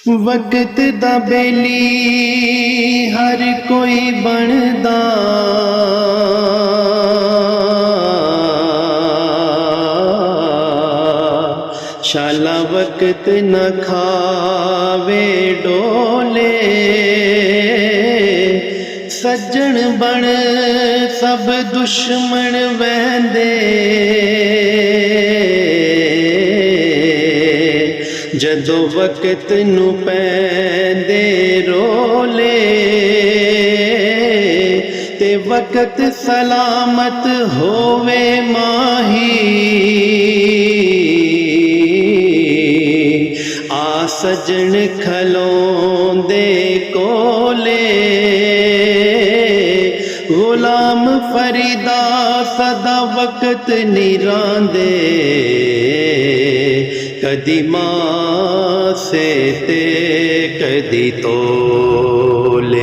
वक्त दा बेली हर कोई बनदा, शाला वक्त न खावे डोले। सज्जन बन सब दुश्मन वहंदे, जदों वक्त नू पैंदे रोले। ते वक्त सलामत होवे माही, आ सजन खलोंदे कोले। गुलाम फरीदा सदा वक्त निरांदे, कदी मां से ते कदी तोले।